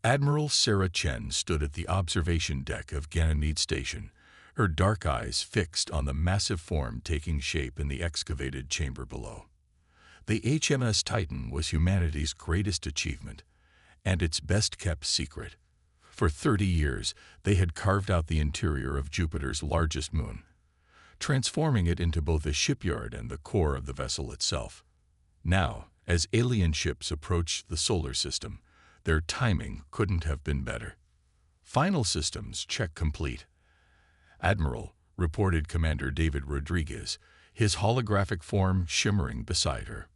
Admiral Sarah Chen stood at the observation deck of Ganymede Station, her dark eyes fixed on the massive form taking shape in the excavated chamber below. The HMS Titan was humanity's greatest achievement, and its best-kept secret. For 30 years, they had carved out the interior of Jupiter's largest moon, transforming it into both a shipyard and the core of the vessel itself. Now, as alien ships approached the solar system, their timing couldn't have been better. Final systems check complete. Admiral, reported Commander David Rodriguez, his holographic form shimmering beside her.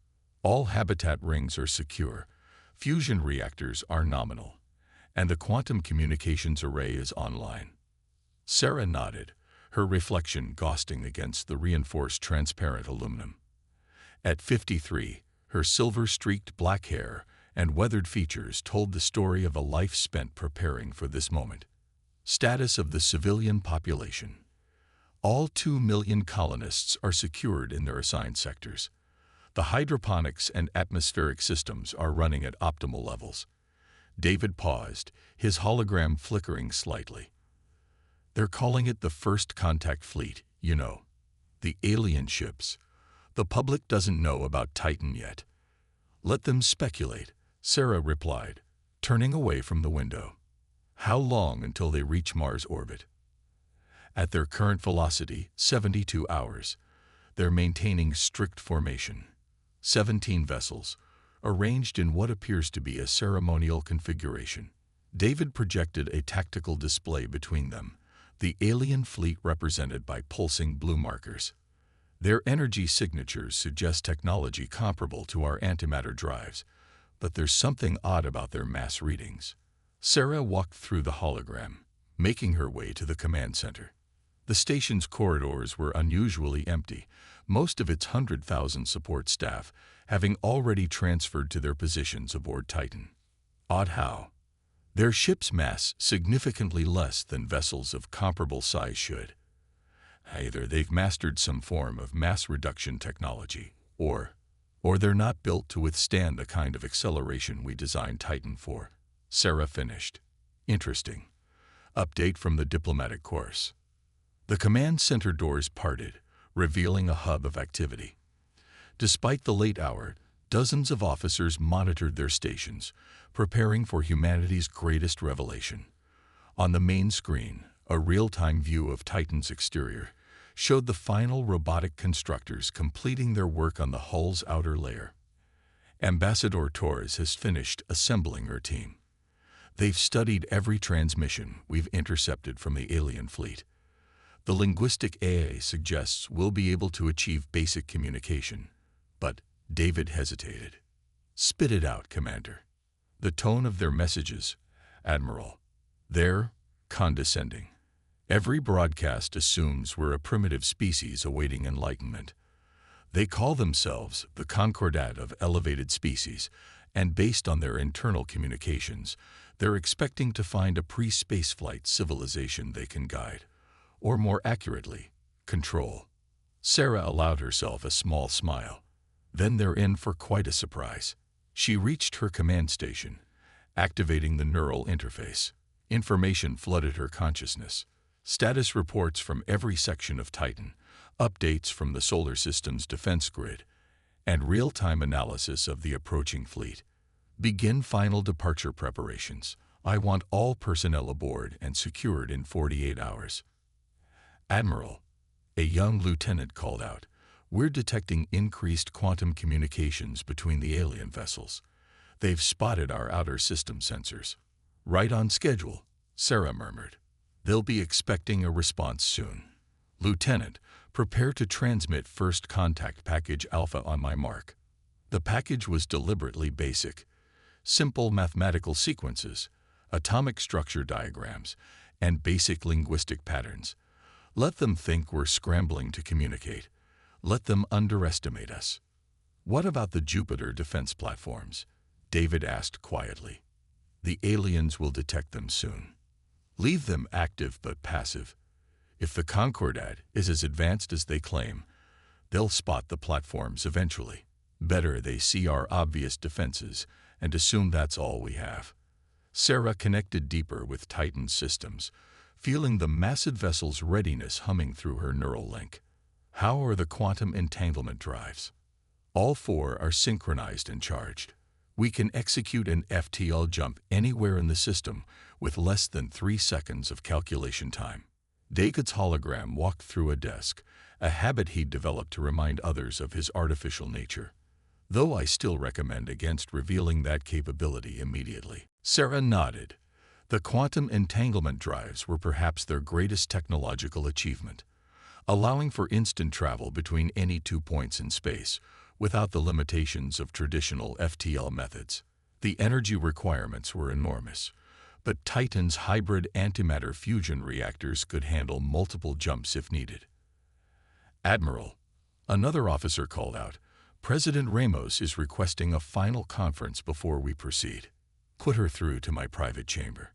All habitat rings are secure, fusion reactors are nominal, and the quantum communications array is online. Sarah nodded, her reflection ghosting against the reinforced transparent aluminum. At 53, her silver-streaked black hair and weathered features told the story of a life spent preparing for this moment. Status of the civilian population. All 2 million colonists are secured in their assigned sectors. The hydroponics and atmospheric systems are running at optimal levels. David paused, his hologram flickering slightly. They're calling it the First Contact Fleet, you know. The alien ships. The public doesn't know about Titan yet. Let them speculate, Sarah replied, turning away from the window. How long until they reach Mars orbit? At their current velocity, 72 hours. They're maintaining strict formation. 17 vessels, arranged in what appears to be a ceremonial configuration. David projected a tactical display between them, the alien fleet represented by pulsing blue markers. Their energy signatures suggest technology comparable to our antimatter drives, but there's something odd about their mass readings. Sarah walked through the hologram, making her way to the command center. The station's corridors were unusually empty, most of its 100,000 support staff having already transferred to their positions aboard Titan. Odd how? Their ship's mass significantly less than vessels of comparable size should. Either they've mastered some form of mass reduction technology, or they're not built to withstand the kind of acceleration we designed Titan for. Sarah finished. Interesting. Update from the diplomatic course. The command center doors parted, revealing a hub of activity. Despite the late hour, dozens of officers monitored their stations, preparing for humanity's greatest revelation. On the main screen, a real-time view of Titan's exterior showed the final robotic constructors completing their work on the hull's outer layer. Ambassador Torres has finished assembling her team. They've studied every transmission we've intercepted from the alien fleet. The linguistic AI suggests we'll be able to achieve basic communication. But David hesitated. Spit it out, Commander. The tone of their messages, Admiral. They're condescending. Every broadcast assumes we're a primitive species awaiting enlightenment. They call themselves the Concordat of elevated species, and based on their internal communications, they're expecting to find a pre-spaceflight civilization they can guide, or more accurately, control. Sarah allowed herself a small smile. Then they're in for quite a surprise. She reached her command station, activating the neural interface. Information flooded her consciousness. Status reports from every section of Titan, updates from the solar system's defense grid, and real-time analysis of the approaching fleet. Begin final departure preparations. I want all personnel aboard and secured in 48 hours. Admiral, a young lieutenant called out, we're detecting increased quantum communications between the alien vessels. They've spotted our outer system sensors. Right on schedule, Sarah murmured. They'll be expecting a response soon. Lieutenant, prepare to transmit first contact package Alpha on my mark. The package was deliberately basic. Simple mathematical sequences, atomic structure diagrams, and basic linguistic patterns. Let them think we're scrambling to communicate. Let them underestimate us. What about the Jupiter defense platforms? David asked quietly. The aliens will detect them soon. Leave them active but passive. If the Concordat is as advanced as they claim, they'll spot the platforms eventually. Better they see our obvious defenses and assume that's all we have. Sarah connected deeper with Titan's systems, feeling the massive vessel's readiness humming through her neural link. How are the quantum entanglement drives? All four are synchronized and charged. We can execute an FTL jump anywhere in the system with less than 3 seconds of calculation time. David's hologram walked through a desk, a habit he'd developed to remind others of his artificial nature. Though I still recommend against revealing that capability immediately. Sarah nodded. The quantum entanglement drives were perhaps their greatest technological achievement, allowing for instant travel between any 2 points in space, without the limitations of traditional FTL methods. The energy requirements were enormous, but Titan's hybrid antimatter fusion reactors could handle multiple jumps if needed. "Admiral," another officer called out, "President Ramos is requesting a final conference before we proceed. Put her through to my private chamber."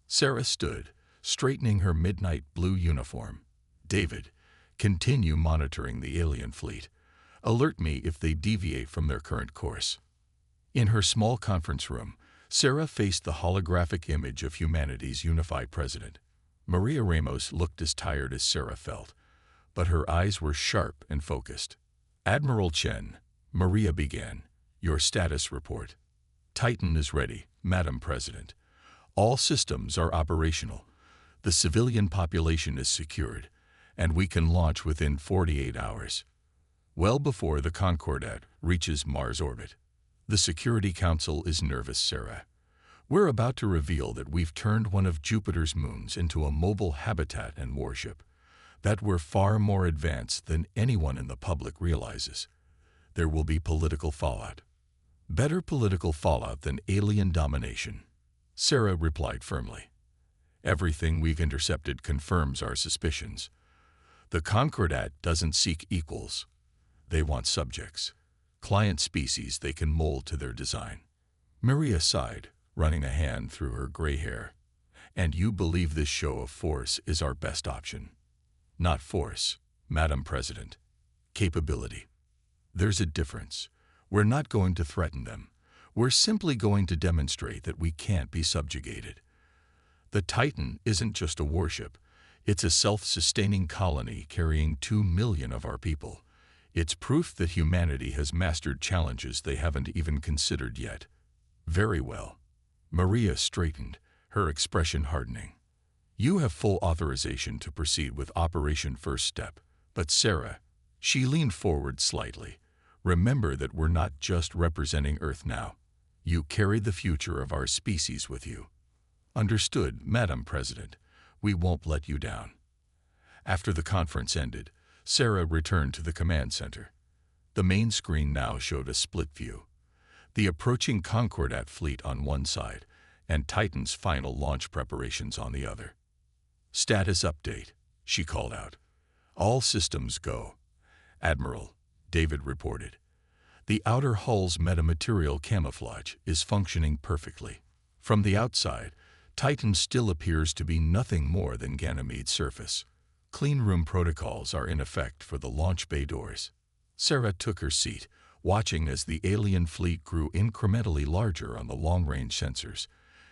Sarah stood, straightening her midnight blue uniform. "David, continue monitoring the alien fleet. Alert me if they deviate from their current course." In her small conference room, Sarah faced the holographic image of humanity's unified president. Maria Ramos looked as tired as Sarah felt, but her eyes were sharp and focused. "Admiral Chen," Maria began, "your status report." "Titan is ready, Madam President. All systems are operational. The civilian population is secured, and we can launch within 48 hours. Well before the Concordat reaches Mars orbit." "The Security Council is nervous, Sarah. We're about to reveal that we've turned one of Jupiter's moons into a mobile habitat and warship, that we're far more advanced than anyone in the public realizes. There will be political fallout. Better political fallout than alien domination," Sarah replied firmly. "Everything we've intercepted confirms our suspicions. The Concordat doesn't seek equals. They want subjects, client species they can mold to their design." Maria sighed, running a hand through her gray hair. "And you believe this show of force is our best option?" "Not force, Madam President. Capability. There's a difference. We're not going to threaten them. We're simply going to demonstrate that we can't be subjugated. The Titan isn't just a warship. It's a self-sustaining colony carrying 2 million of our people. It's proof that humanity has mastered challenges they haven't even considered yet." "Very well." Maria straightened, her expression hardening. "You have full authorization to proceed with Operation First Step. But Sarah," she leaned forward slightly, "remember that we're not just representing Earth now. You carry the future of our species with you." "Understood, Madam President. We won't let you down." After the conference ended, Sarah returned to the command center. The main screen now showed a split view. The approaching Concordat fleet on one side, and Titan's final launch preparations on the other. "Status update," she called out. "All systems go." "Admiral," David reported. "The outer hull's metamaterial camouflage is functioning perfectly. From the outside, Titan still appears to be nothing more than Ganymede's surface. Cleanroom protocols are in effect for the launch bay doors." Sarah took her seat, watching as the alien fleet grew incrementally larger on the long-range sensors.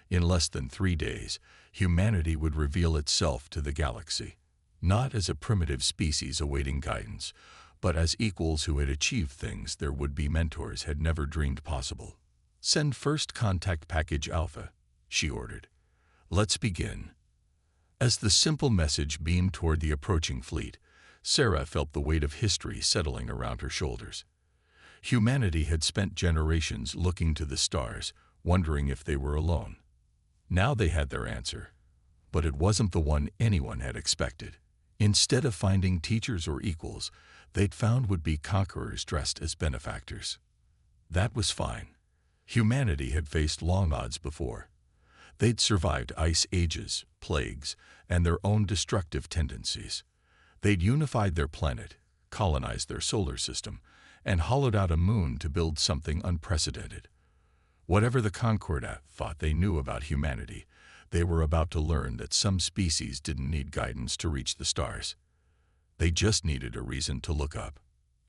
In less than 3 days, humanity would reveal itself to the galaxy, not as a primitive species awaiting guidance, but as equals who had achieved things their would-be mentors had never dreamed possible. "Send first contact package Alpha," she ordered. "Let's begin." As the simple message beamed toward the approaching fleet, Sarah felt the weight of history settling around her shoulders. Humanity had spent generations looking to the stars, wondering if they were alone. Now they had their answer, but it wasn't the one anyone had expected. Instead of finding teachers or equals, they'd found would-be conquerors dressed as benefactors. That was fine. Humanity had faced long odds before. They'd survived ice ages, plagues, and their own destructive tendencies. They'd unified their planet, colonized their solar system, and hollowed out a moon to build something unprecedented. Whatever the Concordat thought they knew about humanity, they were about to learn that some species didn't need guidance to reach the stars. They just needed a reason to look up.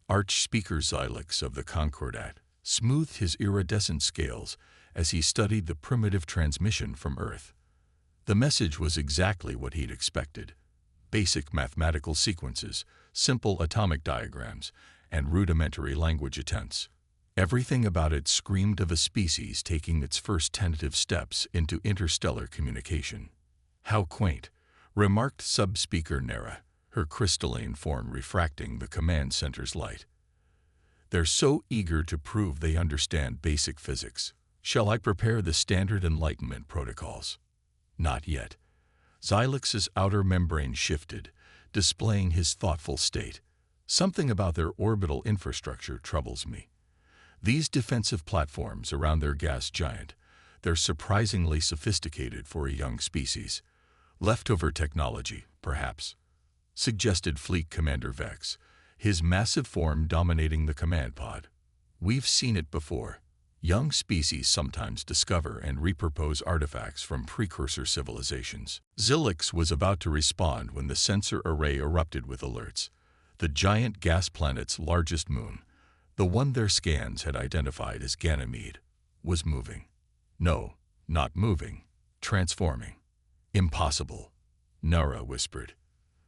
Archspeaker Xylix of the Concordat smoothed his iridescent scales as he studied the primitive transmission from Earth. The message was exactly what he'd expected: basic mathematical sequences, simple atomic diagrams, and rudimentary language attempts. Everything about it screamed of a species taking its first tentative steps into interstellar communication. "How quaint," remarked sub-speaker Nera, her crystalline form refracting the command center's light. "They're so eager to prove they understand basic physics. Shall I prepare the standard enlightenment protocols?" "Not yet." Xylix's outer membrane shifted, displaying his thoughtful state. "Something about their orbital infrastructure troubles me. These defensive platforms around their gas giant, they're surprisingly sophisticated for a young species. Leftover technology, perhaps," suggested Fleet Commander Vex, his massive form dominating the command pod. "We've seen it before. Young species sometimes discover and repurpose artifacts from precursor civilizations." Xylix was about to respond when the sensor array erupted with alerts. The giant gas planet's largest moon, the one their scans had identified as Ganymede, was moving. No, not moving, transforming. "Impossible," Nara whispered.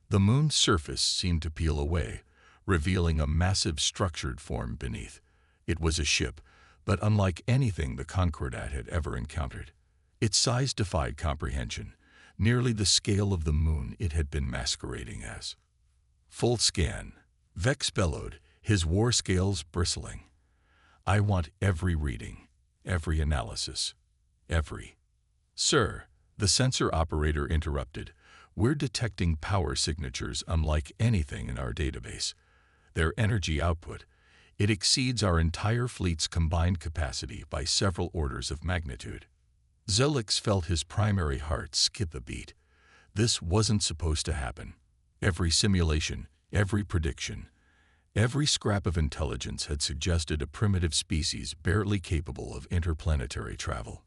The moon's surface seemed to peel away, revealing a massive structured form beneath. It was a ship, but unlike anything the Concordat had ever encountered. Its size defied comprehension, nearly the scale of the moon it had been masquerading as. "Full scan," Vex bellowed, his war scales bristling. "I want every reading, every analysis, every—" "Sir," the sensor operator interrupted, "we're detecting power signatures unlike anything in our database. Their energy output, it exceeds our entire fleet's combined capacity by several orders of magnitude." Xylix felt his primary heart skip a beat. This wasn't supposed to happen. Every simulation, every prediction, every scrap of intelligence had suggested a primitive species barely capable of interplanetary travel.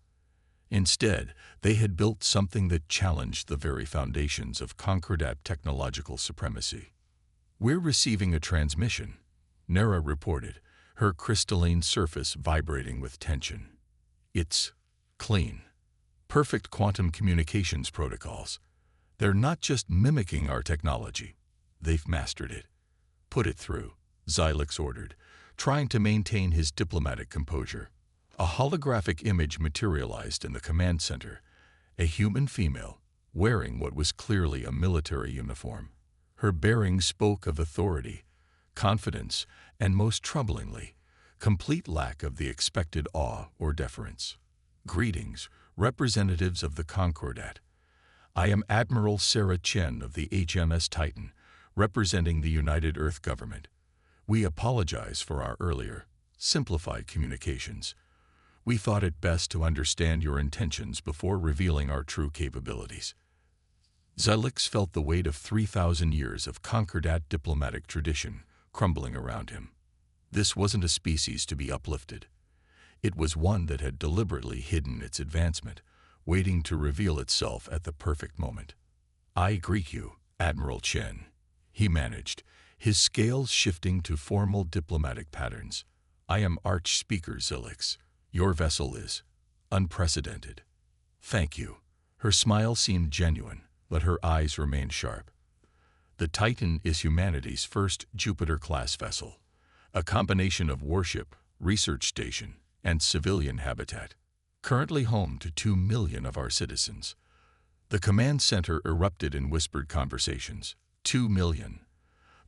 Instead, they had built something that challenged the very foundations of Concordat technological supremacy. "We're receiving a transmission," Nera reported, her crystalline surface vibrating with tension. "It's clean. Perfect quantum communications protocols. They're not just mimicking our technology. They've mastered it." "Put it through," Xylix ordered, trying to maintain his diplomatic composure. A holographic image materialized in the command center, a human female, wearing what was clearly a military uniform. Her bearing spoke of authority, confidence, and most troublingly, complete lack of the expected awe or deference. "Greetings, representatives of the Concordat. I am Admiral Sarah Chen of the HMS Titan, representing the United Earth Government. We apologize for our earlier, simplified communications. We thought it best to understand your intentions before revealing our true capabilities." Xylix felt the weight of 3,000 years of Concordat diplomatic tradition crumbling around him. This wasn't a species to be uplifted. It was one that had deliberately hidden its advancement, waiting to reveal itself at the perfect moment. "I greet you, Admiral Chen," he managed, his scales shifting to formal diplomatic patterns. "I am Arch-Speaker Xylix. Your vessel is unprecedented." "Thank you." Her smile seemed genuine, but her eyes remained sharp. "The Titan is humanity's first Jupiter-class vessel, a combination of warship, research station, and civilian habitat, currently home to 2 million of our citizens." The command center erupted in whispered conversations. 2 million.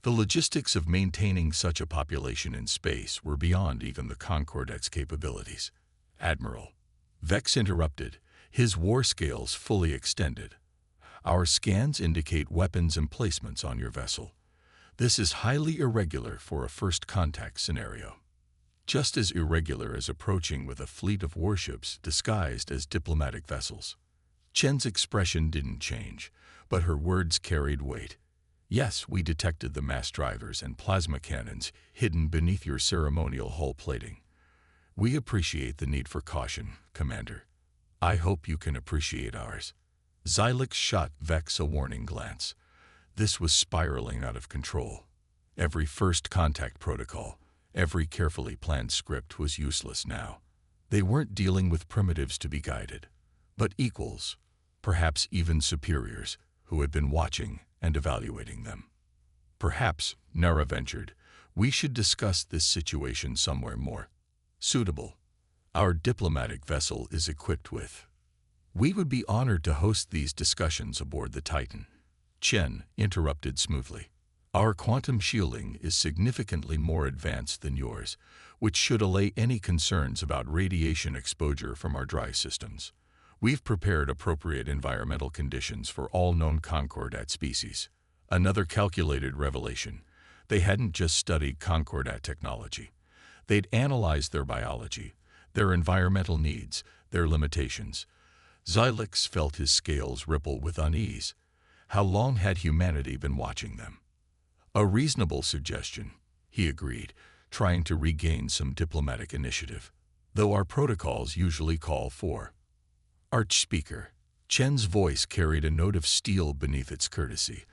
The logistics of maintaining such a population in space were beyond even the Concordat's capabilities. "Admiral," Vex interrupted, his war scales fully extended. "Our scans indicate weapons emplacements on your vessel. This is highly irregular for a first contact scenario. Just as irregular as approaching with a fleet of warships disguised as diplomatic vessels." Chen's expression didn't change, but her words carried weight. "Yes, we detected the mass drivers and plasma cannons hidden beneath your ceremonial hull plating. We appreciate the need for caution, Commander. I hope you can appreciate ours." Xylix shot Vex a warning glance. This was spiraling out of control. Every first contact protocol, every carefully planned script was useless now. They weren't dealing with primitives to be guided, but equals, perhaps even superiors, who had been watching and evaluating them. Perhaps, Nara ventured, we should discuss this situation somewhere more suitable. Our diplomatic vessel is equipped with. We would be honored to host these discussions aboard the Titan. Chen interrupted smoothly. Our quantum shielding is significantly more advanced than yours, which should allay any concerns about radiation exposure from our drive systems. We've prepared appropriate environmental conditions for all known Concordat species. Another calculated revelation. They hadn't just studied Concordat technology. They'd analyzed their biology, their environmental needs, their limitations. Xylix felt his scales ripple with unease. How long had humanity been watching them? A reasonable suggestion, he agreed, trying to regain some diplomatic initiative, though our protocols usually call for. Archspeaker. Chen's voice carried a note of steel beneath its courtesy.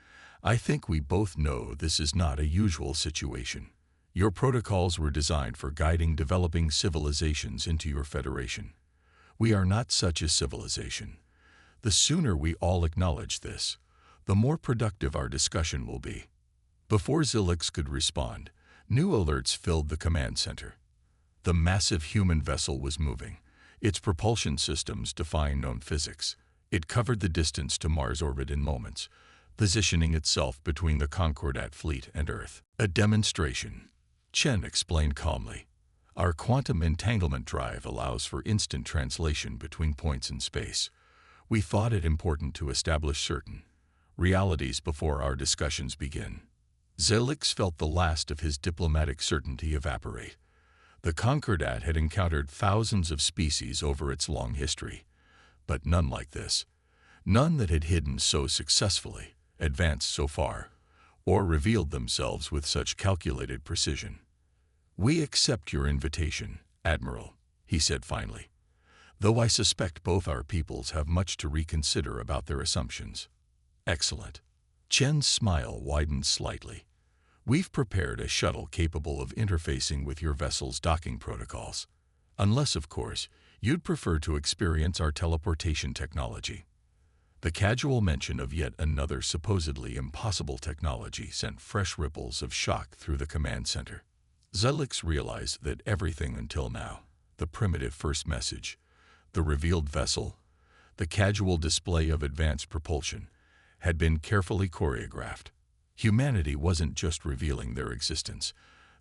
I think we both know this is not a usual situation. Your protocols were designed for guiding developing civilizations into your federation. We are not such a civilization. The sooner we all acknowledge this, the more productive our discussion will be. Before Xylix could respond, new alerts filled the command center. The massive human vessel was moving, its propulsion systems defying known physics. It covered the distance to Mars' orbit in moments, positioning itself between the Concordat fleet and Earth. A demonstration, Chen explained calmly. Our quantum entanglement drive allows for instant translation between points in space. We thought it important to establish certain realities before our discussions begin. Xylix felt the last of his diplomatic certainty evaporate. The Concordat had encountered thousands of species over its long history, but none like this. None that had hidden so successfully, advanced so far, or revealed themselves with such calculated precision. We accept your invitation, Admiral, he said finally, though I suspect both our peoples have much to reconsider about their assumptions. Excellent. Chen's smile widened slightly. We've prepared a shuttle capable of interfacing with your vessel's docking protocols. Unless, of course, you'd prefer to experience our teleportation technology. The casual mention of yet another supposedly impossible technology sent fresh ripples of shock through the command center. Xylix realized that everything until now, the primitive first message, the revealed vessel, the casual display of advanced propulsion, had been carefully choreographed. Humanity wasn't just revealing their existence.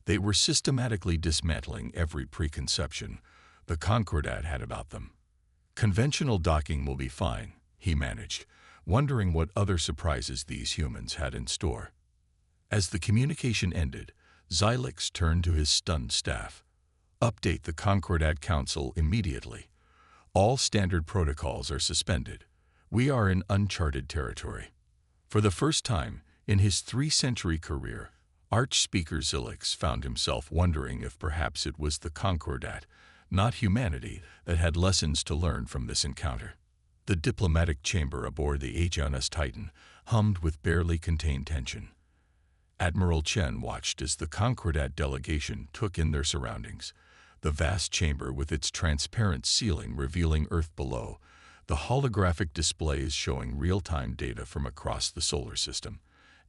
They were systematically dismantling every preconception the Concordat had about them. Conventional docking will be fine, he managed, wondering what other surprises these humans had in store. As the communication ended, Xylix turned to his stunned staff. Update the Concordat Council immediately. All standard protocols are suspended. We are in uncharted territory. For the first time in his 3-century career, Archspeaker Xylix found himself wondering if perhaps it was the Concordat, not humanity, that had lessons to learn from this encounter. The diplomatic chamber aboard the HMS Titan hummed with barely contained tension. Admiral Chen watched as the Concordat delegation took in their surroundings. The vast chamber with its transparent ceiling revealing Earth below, the holographic displays showing real-time data from across the solar system,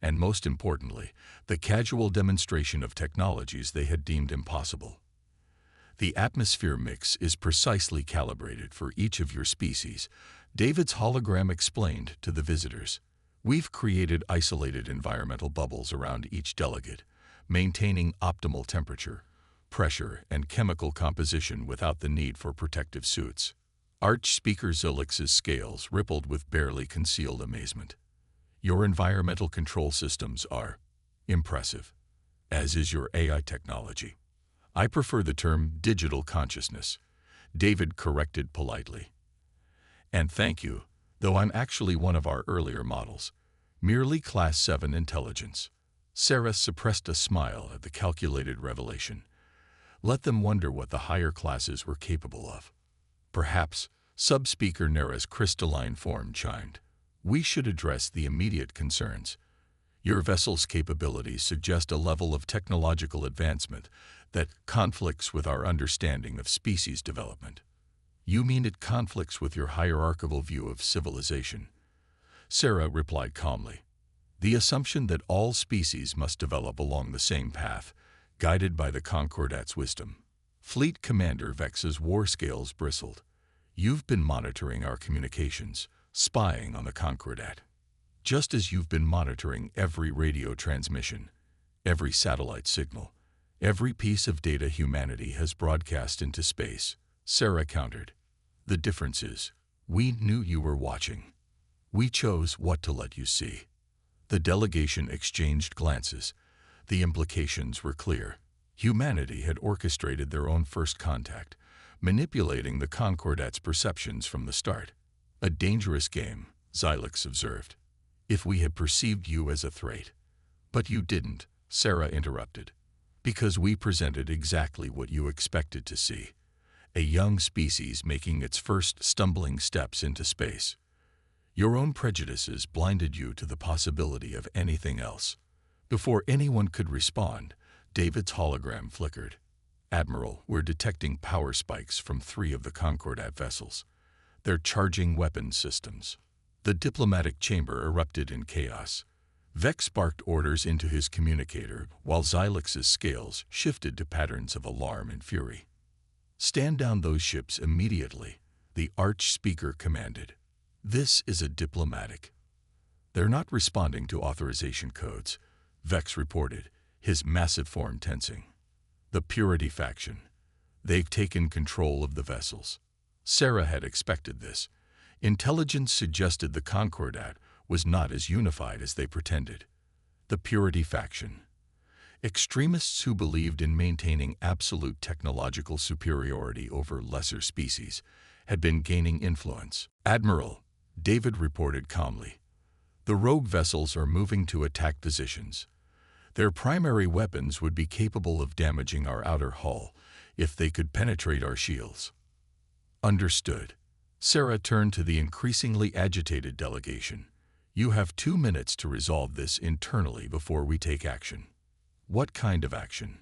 and most importantly, the casual demonstration of technologies they had deemed impossible. The atmosphere mix is precisely calibrated for each of your species, David's hologram explained to the visitors. We've created isolated environmental bubbles around each delegate, maintaining optimal temperature, pressure, and chemical composition without the need for protective suits. Archspeaker Xylix's scales rippled with barely concealed amazement. Your environmental control systems are impressive, as is your AI technology. I prefer the term digital consciousness, David corrected politely. And thank you, though I'm actually one of our earlier models, merely Class 7 intelligence. Sarah suppressed a smile at the calculated revelation. Let them wonder what the higher classes were capable of. Perhaps, Subspeaker Nera's crystalline form chimed. We should address the immediate concerns. Your vessel's capabilities suggest a level of technological advancement that conflicts with our understanding of species development. You mean it conflicts with your hierarchical view of civilization? Sarah replied calmly. The assumption that all species must develop along the same path, guided by the Concordat's wisdom. Fleet Commander Vex's war scales bristled. You've been monitoring our communications, spying on the Concordat. Just as you've been monitoring every radio transmission, every satellite signal, every piece of data humanity has broadcast into space, Sarah countered. The difference is, we knew you were watching. We chose what to let you see. The delegation exchanged glances. The implications were clear. Humanity had orchestrated their own first contact, manipulating the Concordat's perceptions from the start. A dangerous game, Xylix observed. If we had perceived you as a threat. But you didn't, Sarah interrupted. Because we presented exactly what you expected to see. A young species making its first stumbling steps into space. Your own prejudices blinded you to the possibility of anything else. Before anyone could respond, David's hologram flickered. Admiral, we're detecting power spikes from 3 of the Concordat vessels. They're charging weapon systems. The diplomatic chamber erupted in chaos. Vex barked orders into his communicator, while Xylix's scales shifted to patterns of alarm and fury. Stand down those ships immediately, the arch-speaker commanded. This is a diplomatic. They're not responding to authorization codes, Vex reported, his massive form tensing. The Purity faction. They've taken control of the vessels. Sarah had expected this. Intelligence suggested the Concordat was not as unified as they pretended. The Purity faction. Extremists who believed in maintaining absolute technological superiority over lesser species had been gaining influence. Admiral, David reported calmly. The rogue vessels are moving to attack positions. Their primary weapons would be capable of damaging our outer hull if they could penetrate our shields. Understood. Sarah turned to the increasingly agitated delegation. You have 2 minutes to resolve this internally before we take action. What kind of action?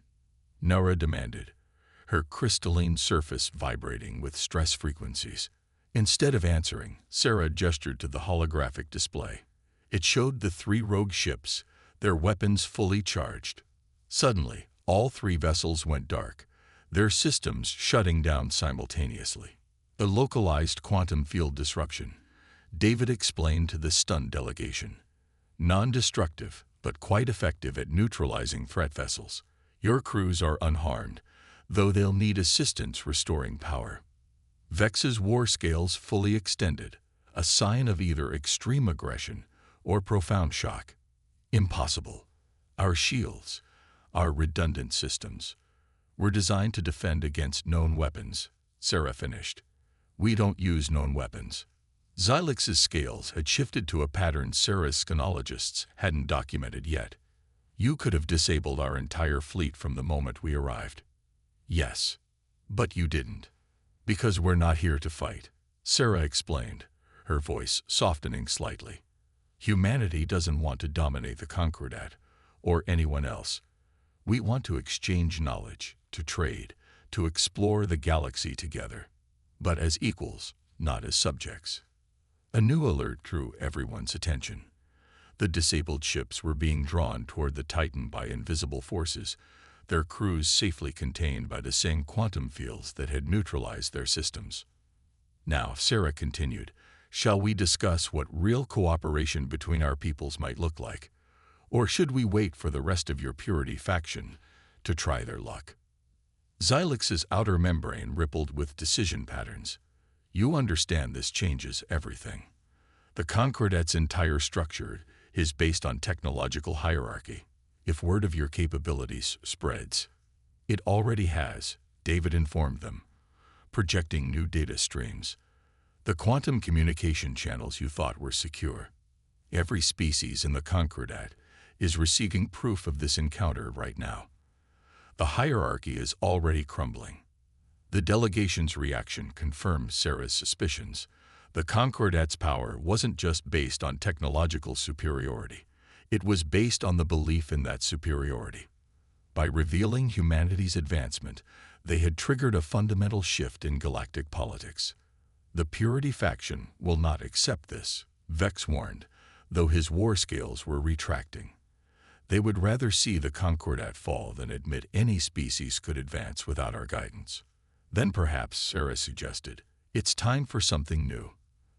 Nara demanded, her crystalline surface vibrating with stress frequencies. Instead of answering, Sarah gestured to the holographic display. It showed the 3 rogue ships, their weapons fully charged. Suddenly, all 3 vessels went dark, their systems shutting down simultaneously. A localized quantum field disruption, David explained to the stunned delegation. Non-destructive, but quite effective at neutralizing threat vessels. Your crews are unharmed, though they'll need assistance restoring power. Vex's war scales fully extended, a sign of either extreme aggression or profound shock. Impossible. Our shields, our redundant systems, were designed to defend against known weapons, Sarah finished. We don't use known weapons. Xylix's scales had shifted to a pattern Sarah's scanologists hadn't documented yet. You could have disabled our entire fleet from the moment we arrived. Yes, but you didn't. Because we're not here to fight, Sarah explained, her voice softening slightly. Humanity doesn't want to dominate the Concordat, or anyone else. We want to exchange knowledge, to trade, to explore the galaxy together. But as equals, not as subjects. A new alert drew everyone's attention. The disabled ships were being drawn toward the Titan by invisible forces, their crews safely contained by the same quantum fields that had neutralized their systems. Now, Sarah continued, shall we discuss what real cooperation between our peoples might look like? Or should we wait for the rest of your Purity faction to try their luck? Xylix's outer membrane rippled with decision patterns. You understand this changes everything. The Concordat's entire structure is based on technological hierarchy. If word of your capabilities spreads, it already has, David informed them, projecting new data streams. The quantum communication channels you thought were secure. Every species in the Concordat is receiving proof of this encounter right now. The hierarchy is already crumbling. The delegation's reaction confirmed Sarah's suspicions. The Concordat's power wasn't just based on technological superiority. It was based on the belief in that superiority. By revealing humanity's advancement, they had triggered a fundamental shift in galactic politics. The Purity faction will not accept this, Vex warned, though his war scales were retracting. They would rather see the Concordat fall than admit any species could advance without our guidance. Then perhaps, Sarah suggested, it's time for something new.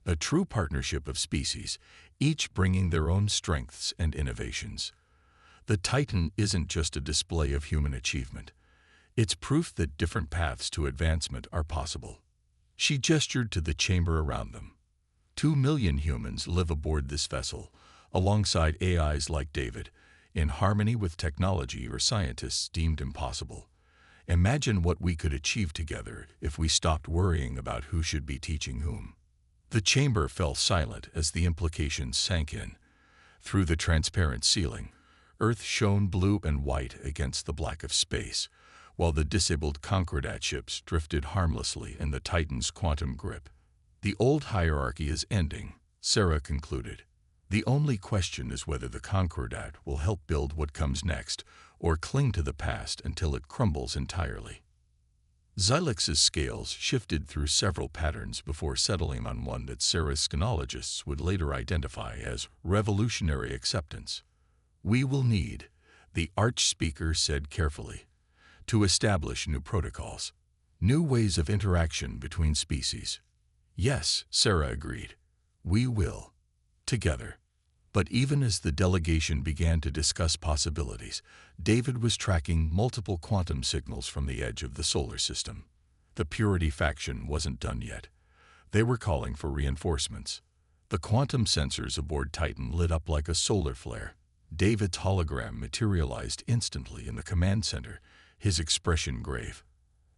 A true partnership of species, each bringing their own strengths and innovations. The Titan isn't just a display of human achievement. It's proof that different paths to advancement are possible. She gestured to the chamber around them. 2 million humans live aboard this vessel, alongside AIs like David, in harmony with technology or scientists deemed impossible. Imagine what we could achieve together if we stopped worrying about who should be teaching whom. The chamber fell silent as the implications sank in. Through the transparent ceiling, Earth shone blue and white against the black of space, while the disabled Concordat ships drifted harmlessly in the Titan's quantum grip. The old hierarchy is ending, Sarah concluded. The only question is whether the Concordat will help build what comes next, or cling to the past until it crumbles entirely. Xylix's scales shifted through several patterns before settling on one that Sarah's scanologists would later identify as revolutionary acceptance. We will need, the arch-speaker said carefully, to establish new protocols, new ways of interaction between species. Yes, Sarah agreed. We will. Together. But even as the delegation began to discuss possibilities, David was tracking multiple quantum signals from the edge of the solar system. The Purity faction wasn't done yet. They were calling for reinforcements. The quantum sensors aboard Titan lit up like a solar flare. David's hologram materialized instantly in the command center, his expression grave.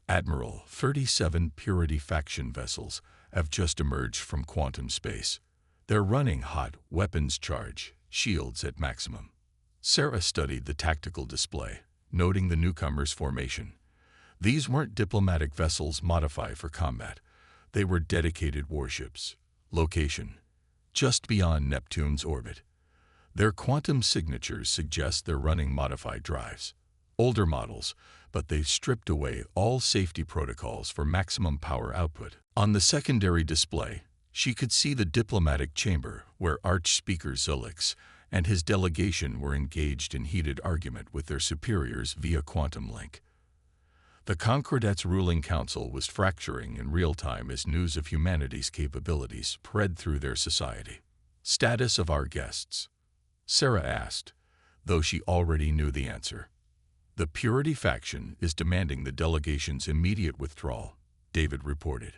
Admiral, 37 Purity faction vessels have just emerged from quantum space. They're running hot weapons charge, shields at maximum. Sarah studied the tactical display, noting the newcomers' formation. These weren't diplomatic vessels modified for combat. They were dedicated warships. Location: just beyond Neptune's orbit. Their quantum signatures suggest they're running modified drives. Older models, but they've stripped away all safety protocols for maximum power output. On the secondary display, she could see the diplomatic chamber where Arch-Speaker Xylix and his delegation were engaged in heated argument with their superiors via quantum link. The Concordat's ruling council was fracturing in real time as news of humanity's capabilities spread through their society. Status of our guests? Sarah asked, though she already knew the answer. The Purity faction is demanding the delegation's immediate withdrawal, David reported.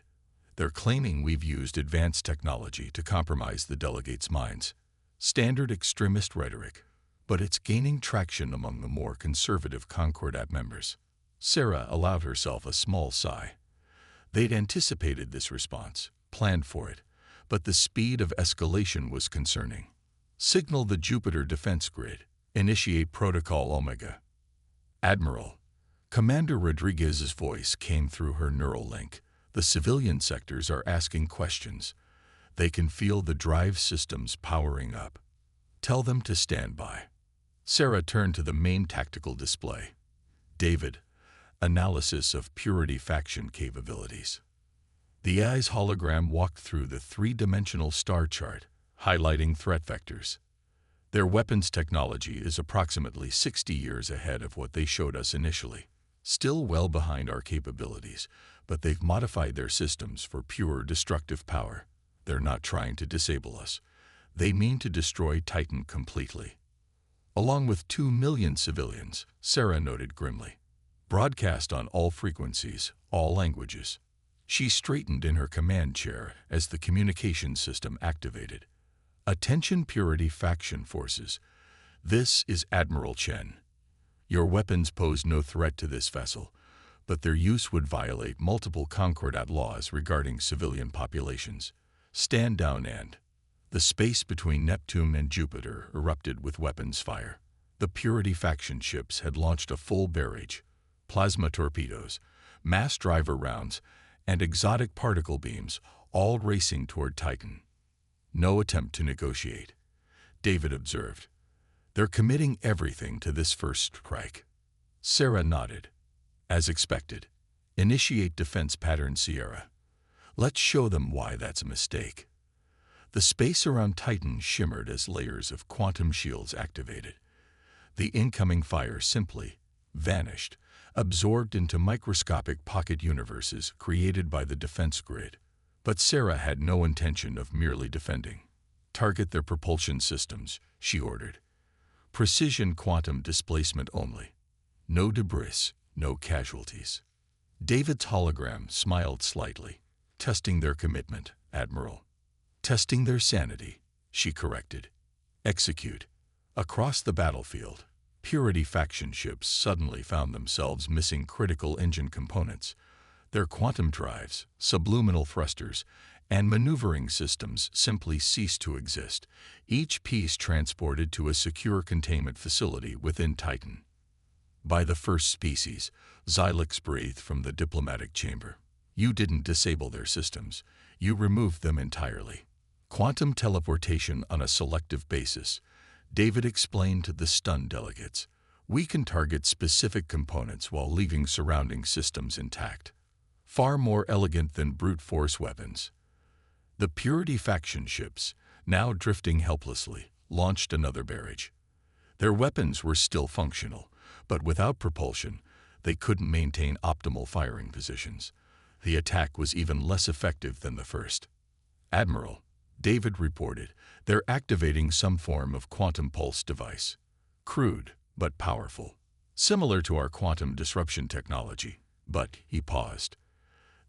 They're claiming we've used advanced technology to compromise the delegates' minds. Standard extremist rhetoric, but it's gaining traction among the more conservative Concordat members. Sarah allowed herself a small sigh. They'd anticipated this response, planned for it, but the speed of escalation was concerning. Signal the Jupiter defense grid. Initiate Protocol Omega. Admiral. Commander Rodriguez's voice came through her neural link. The civilian sectors are asking questions. They can feel the drive systems powering up. Tell them to stand by. Sarah turned to the main tactical display. David, analysis of Purity faction capabilities. The AI's hologram walked through the three-dimensional star chart, highlighting threat vectors. Their weapons technology is approximately 60 years ahead of what they showed us initially. Still well behind our capabilities, but they've modified their systems for pure destructive power. They're not trying to disable us. They mean to destroy Titan completely. Along with 2 million civilians, Sarah noted grimly. Broadcast on all frequencies, all languages. She straightened in her command chair as the communication system activated. Attention Purity faction forces. This is Admiral Chen. Your weapons pose no threat to this vessel, but their use would violate multiple Concordat laws regarding civilian populations. Stand down and... The space between Neptune and Jupiter erupted with weapons fire. The Purity faction ships had launched a full barrage. Plasma torpedoes, mass driver rounds, and exotic particle beams, all racing toward Titan. No attempt to negotiate, David observed. They're committing everything to this first strike. Sarah nodded. As expected. Initiate defense pattern Sierra. Let's show them why that's a mistake. The space around Titan shimmered as layers of quantum shields activated. The incoming fire simply vanished, absorbed into microscopic pocket universes created by the defense grid. But Sarah had no intention of merely defending. Target their propulsion systems, she ordered. Precision quantum displacement only. No debris, no casualties. David's hologram smiled slightly. Testing their commitment, Admiral. Testing their sanity, she corrected. Execute. Across the battlefield, Purity faction ships suddenly found themselves missing critical engine components. Their quantum drives, subliminal thrusters, and maneuvering systems simply ceased to exist, each piece transported to a secure containment facility within Titan. By the first species, Xylix breathed from the diplomatic chamber. You didn't disable their systems. You removed them entirely. Quantum teleportation on a selective basis. David explained to the stunned delegates. We can target specific components while leaving surrounding systems intact. Far more elegant than brute force weapons. The Purity faction ships, now drifting helplessly, launched another barrage. Their weapons were still functional, but without propulsion, they couldn't maintain optimal firing positions. The attack was even less effective than the first. Admiral, David reported, they're activating some form of quantum pulse device. Crude, but powerful. Similar to our quantum disruption technology. But, he paused.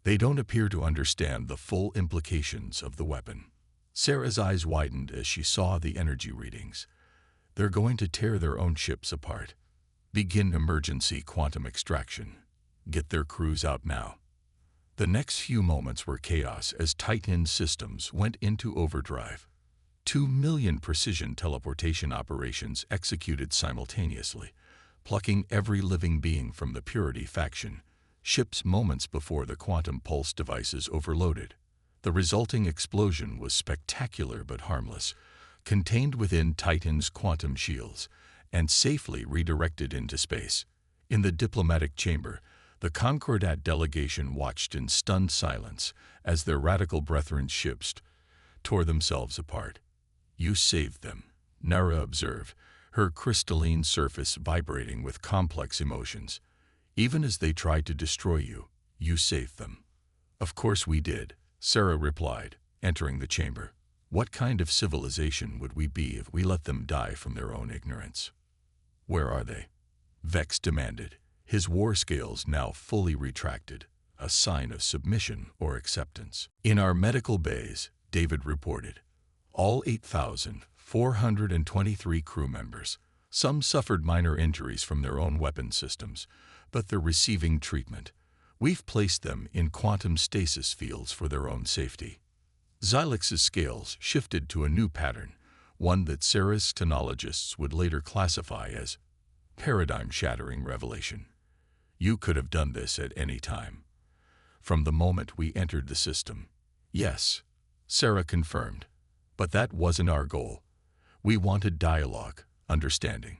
They don't appear to understand the full implications of the weapon. Sarah's eyes widened as she saw the energy readings. They're going to tear their own ships apart. Begin emergency quantum extraction. Get their crews out now. The next few moments were chaos as Titan systems went into overdrive. 2 million precision teleportation operations executed simultaneously, plucking every living being from the Purity faction, ships moments before the quantum pulse devices overloaded. The resulting explosion was spectacular but harmless, contained within Titan's quantum shields, and safely redirected into space. In the diplomatic chamber, the Concordat delegation watched in stunned silence as their radical brethren ships tore themselves apart. You saved them, Nara observed, her crystalline surface vibrating with complex emotions. Even as they tried to destroy you, you saved them. Of course we did, Sarah replied, entering the chamber. What kind of civilization would we be if we let them die from their own ignorance? Where are they? Vex demanded, his war scales now fully retracted, a sign of submission or acceptance. In our medical bays, David reported, all 8,423 crew members. Some suffered minor injuries from their own weapon systems, but they're receiving treatment. We've placed them in quantum stasis fields for their own safety. Xylix's scales shifted to a new pattern, one that Sarah's technologists would later classify as paradigm-shattering revelation. You could have done this at any time. From the moment we entered the system. Yes, Sarah confirmed. But that wasn't our goal. We wanted dialogue, understanding.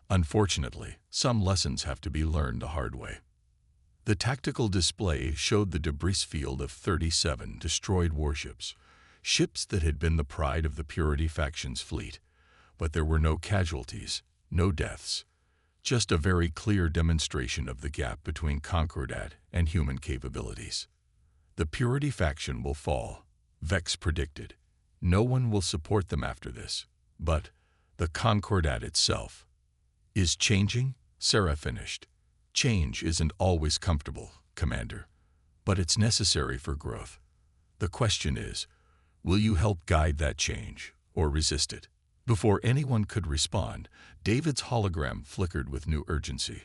Unfortunately, some lessons have to be learned the hard way. The tactical display showed the debris field of 37 destroyed warships, ships that had been the pride of the Purity faction's fleet. But there were no casualties, no deaths. Just a very clear demonstration of the gap between Concordat and human capabilities. The Purity faction will fall, Vex predicted. No one will support them after this. But the Concordat itself is changing, Sarah finished. Change isn't always comfortable, Commander, but it's necessary for growth. The question is, will you help guide that change or resist it? Before anyone could respond, David's hologram flickered with new urgency.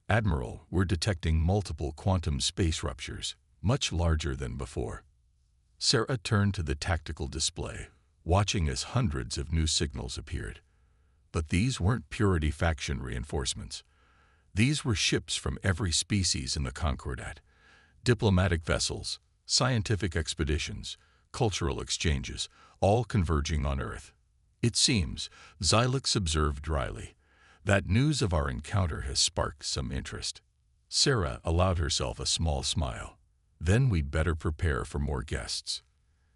Admiral, we're detecting multiple quantum space ruptures, much larger than before. Sarah turned to the tactical display, watching as hundreds of new signals appeared. But these weren't Purity faction reinforcements. These were ships from every species in the Concordat, diplomatic vessels, scientific expeditions, cultural exchanges, all converging on Earth. "It seems," Xylix observed dryly, "that news of our encounter has sparked some interest." Sarah allowed herself a small smile. "Then we'd better prepare for more guests.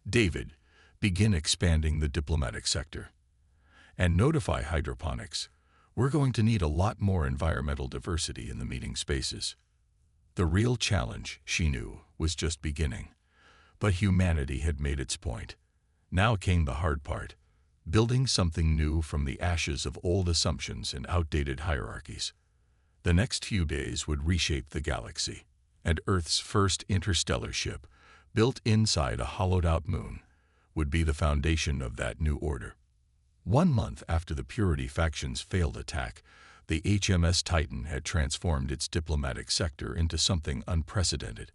David, begin expanding the diplomatic sector. And notify hydroponics. We're going to need a lot more environmental diversity in the meeting spaces." The real challenge, she knew, was just beginning. But humanity had made its point. Now came the hard part, building something new from the ashes of old assumptions and outdated hierarchies. The next few days would reshape the galaxy, and Earth's first interstellar ship, built inside a hollowed-out moon, would be the foundation of that new order. 1 month after the Purity faction's failed attack, the HMS Titan had transformed its diplomatic sector into something unprecedented.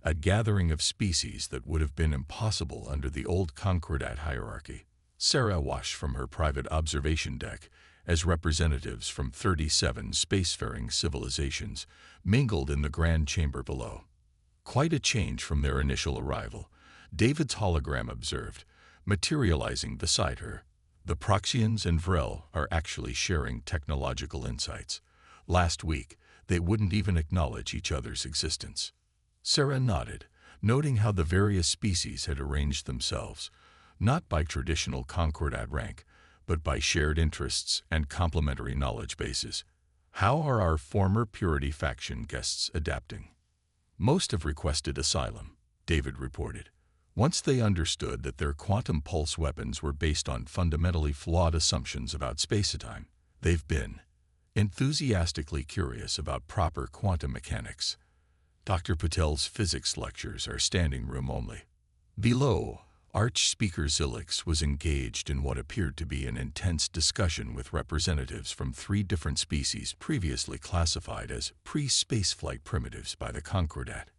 A gathering of species that would have been impossible under the old Concordat hierarchy. Sarah watched from her private observation deck as representatives from 37 spacefaring civilizations mingled in the grand chamber below. Quite a change from their initial arrival, David's hologram observed, materializing beside her. The Proxians and Vrel are actually sharing technological insights. Last week, they wouldn't even acknowledge each other's existence. Sarah nodded, noting how the various species had arranged themselves, not by traditional Concordat rank, but by shared interests and complementary knowledge bases. "How are our former Purity faction guests adapting?" "Most have requested asylum," David reported. "Once they understood that their quantum pulse weapons were based on fundamentally flawed assumptions about space-time, they've been enthusiastically curious about proper quantum mechanics. Dr. Patel's physics lectures are standing room only." Below, Archspeaker Xylix was engaged in what appeared to be an intense discussion with representatives from 3 different species previously classified as pre-spaceflight primitives by the Concordat.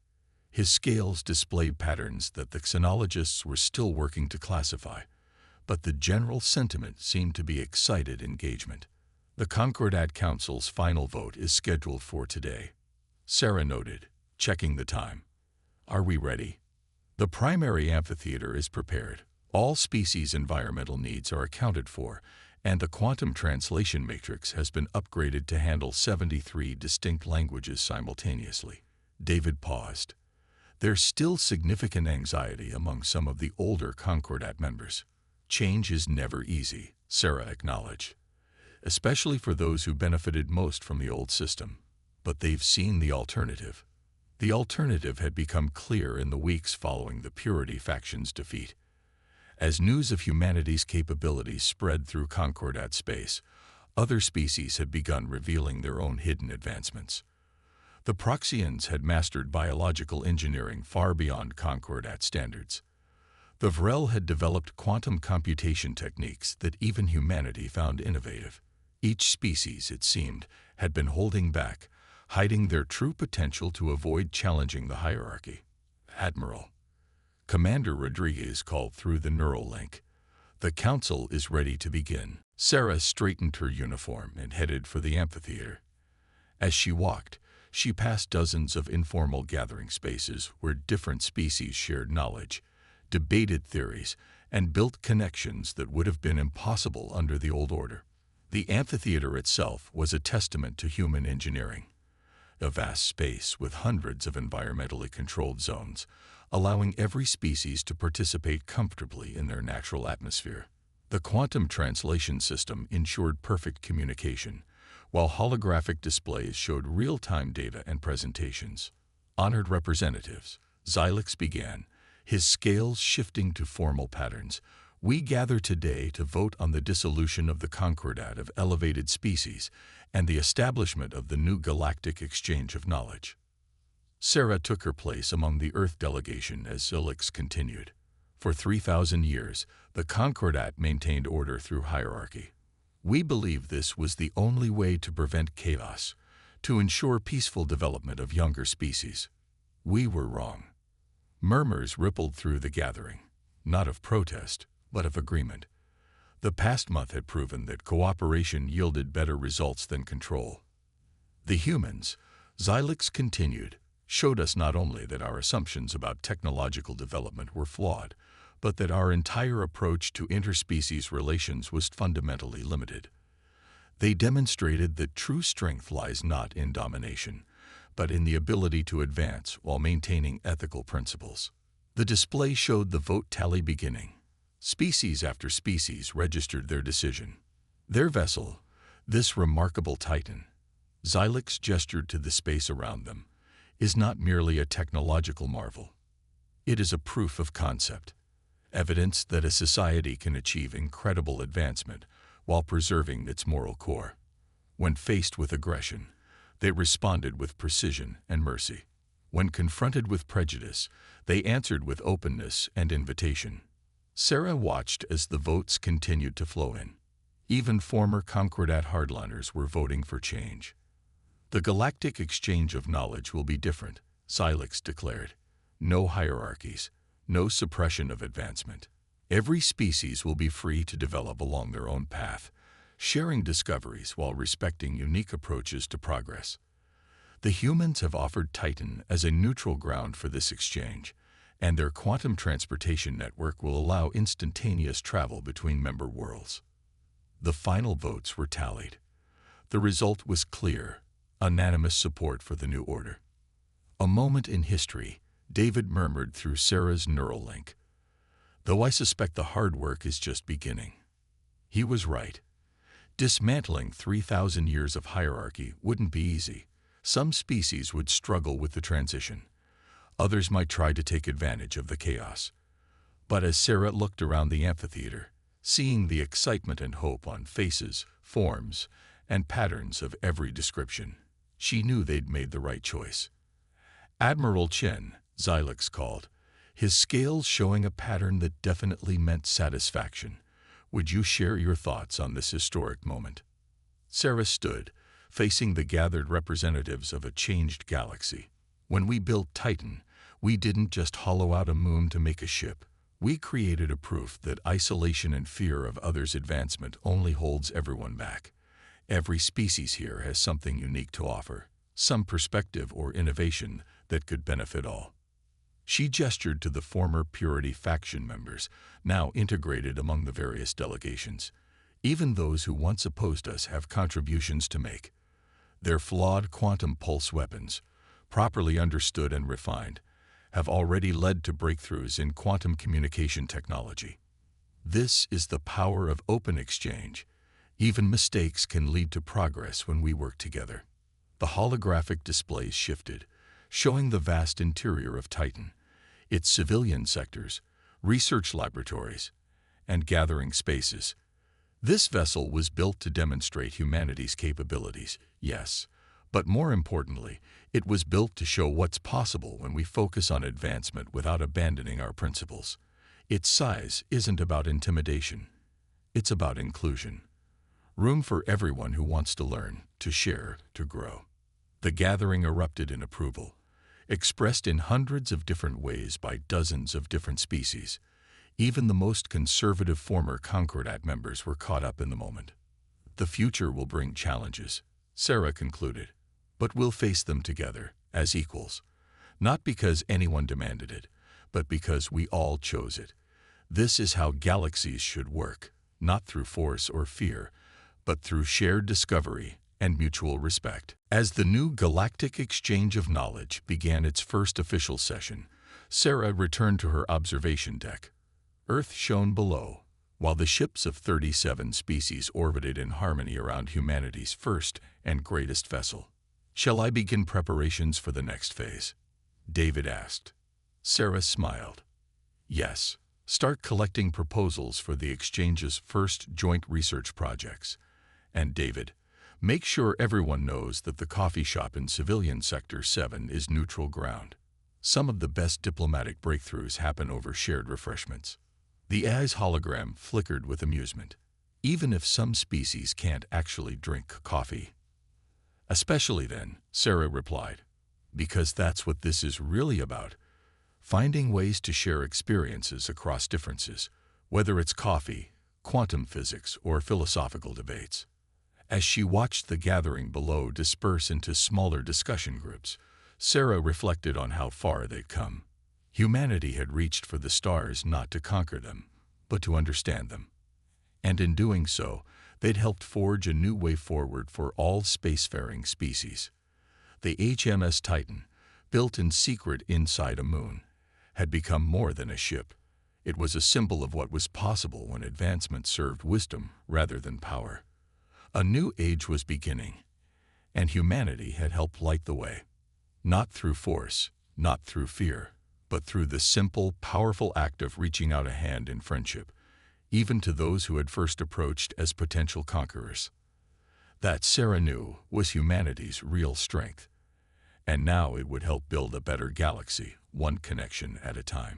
His scales displayed patterns that the xenologists were still working to classify, but the general sentiment seemed to be excited engagement. "The Concordat Council's final vote is scheduled for today," Sarah noted, checking the time. "Are we ready?" "The primary amphitheater is prepared. All species' environmental needs are accounted for, and the quantum translation matrix has been upgraded to handle 73 distinct languages simultaneously." David paused. There's still significant anxiety among some of the older Concordat members. "Change is never easy," Sarah acknowledged, "especially for those who benefited most from the old system. But they've seen the alternative." The alternative had become clear in the weeks following the Purity faction's defeat. As news of humanity's capabilities spread through Concordat space, other species had begun revealing their own hidden advancements. The Proxians had mastered biological engineering far beyond Concordat standards. The Vrel had developed quantum computation techniques that even humanity found innovative. Each species, it seemed, had been holding back, hiding their true potential to avoid challenging the hierarchy. "Admiral," Commander Rodriguez called through the neural link, "the council is ready to begin." Sarah straightened her uniform and headed for the amphitheater. As she walked, she passed dozens of informal gathering spaces where different species shared knowledge, debated theories, and built connections that would have been impossible under the old order. The amphitheater itself was a testament to human engineering. A vast space with hundreds of environmentally controlled zones, allowing every species to participate comfortably in their natural atmosphere. The quantum translation system ensured perfect communication, while holographic displays showed real-time data and presentations. "Honored representatives," Xylix began, his scales shifting to formal patterns, "we gather today to vote on the dissolution of the Concordat of elevated species and the establishment of the new galactic exchange of knowledge." Sarah took her place among the Earth delegation as Xylix continued. "For 3,000 years, the Concordat maintained order through hierarchy. We believe this was the only way to prevent chaos, to ensure peaceful development of younger species. We were wrong." Murmurs rippled through the gathering, not of protest, but of agreement. The past month had proven that cooperation yielded better results than control. "The humans," Xylix continued, "showed us not only that our assumptions about technological development were flawed, but that our entire approach to interspecies relations was fundamentally limited. They demonstrated that true strength lies not in domination, but in the ability to advance while maintaining ethical principles. The display showed the vote tally beginning. Species after species registered their decision. Their vessel, this remarkable titan, Xylix gestured to the space around them, is not merely a technological marvel. It is a proof of concept, evidence that a society can achieve incredible advancement while preserving its moral core. When faced with aggression, they responded with precision and mercy. When confronted with prejudice, they answered with openness and invitation. Sarah watched as the votes continued to flow in. Even former Concordat hardliners were voting for change. The galactic exchange of knowledge will be different, Xylix declared. No hierarchies, no suppression of advancement. Every species will be free to develop along their own path, sharing discoveries while respecting unique approaches to progress. The humans have offered Titan as a neutral ground for this exchange, and their quantum transportation network will allow instantaneous travel between member worlds. The final votes were tallied. The result was clear, unanimous support for the new order. A moment in history, David murmured through Sarah's neural link. Though I suspect the hard work is just beginning. He was right. Dismantling 3,000 years of hierarchy wouldn't be easy. Some species would struggle with the transition. Others might try to take advantage of the chaos. But as Sarah looked around the amphitheater, seeing the excitement and hope on faces, forms, and patterns of every description, she knew they'd made the right choice. Admiral Chen, Xylix called, his scales showing a pattern that definitely meant satisfaction. Would you share your thoughts on this historic moment? Sarah stood, facing the gathered representatives of a changed galaxy. When we built Titan, we didn't just hollow out a moon to make a ship. We created a proof that isolation and fear of others' advancement only holds everyone back. Every species here has something unique to offer, some perspective or innovation that could benefit all. She gestured to the former Purity faction members, now integrated among the various delegations. Even those who once opposed us have contributions to make. Their flawed quantum pulse weapons, properly understood and refined, have already led to breakthroughs in quantum communication technology. This is the power of open exchange. Even mistakes can lead to progress when we work together. The holographic displays shifted, showing the vast interior of Titan, its civilian sectors, research laboratories, and gathering spaces. This vessel was built to demonstrate humanity's capabilities, yes, but more importantly, it was built to show what's possible when we focus on advancement without abandoning our principles. Its size isn't about intimidation. It's about inclusion. Room for everyone who wants to learn, to share, to grow. The gathering erupted in approval, expressed in hundreds of different ways by dozens of different species. Even the most conservative former Concordat members were caught up in the moment. The future will bring challenges, Sarah concluded, but we'll face them together, as equals. Not because anyone demanded it, but because we all chose it. This is how galaxies should work, not through force or fear, but through shared discovery and mutual respect. As the new Galactic Exchange of Knowledge began its first official session, Sarah returned to her observation deck. Earth shone below, while the ships of 37 species orbited in harmony around humanity's first and greatest vessel. "Shall I begin preparations for the next phase?" David asked. Sarah smiled. "Yes, start collecting proposals for the exchange's first joint research projects. And David, make sure everyone knows that the coffee shop in Civilian Sector 7 is neutral ground. Some of the best diplomatic breakthroughs happen over shared refreshments." The AI's hologram flickered with amusement. Even if some species can't actually drink coffee. "Especially then," Sarah replied, "because that's what this is really about. Finding ways to share experiences across differences, whether it's coffee, quantum physics, or philosophical debates." As she watched the gathering below disperse into smaller discussion groups, Sarah reflected on how far they'd come. Humanity had reached for the stars not to conquer them, but to understand them. And in doing so, they'd helped forge a new way forward for all spacefaring species. The HMS Titan, built in secret inside a moon, had become more than a ship. It was a symbol of what was possible when advancement served wisdom rather than power. A new age was beginning, and humanity had helped light the way. Not through force, not through fear, but through the simple, powerful act of reaching out a hand in friendship, even to those who had first approached as potential conquerors. That Sarah knew was humanity's real strength, and now it would help build a better galaxy, one connection at a time.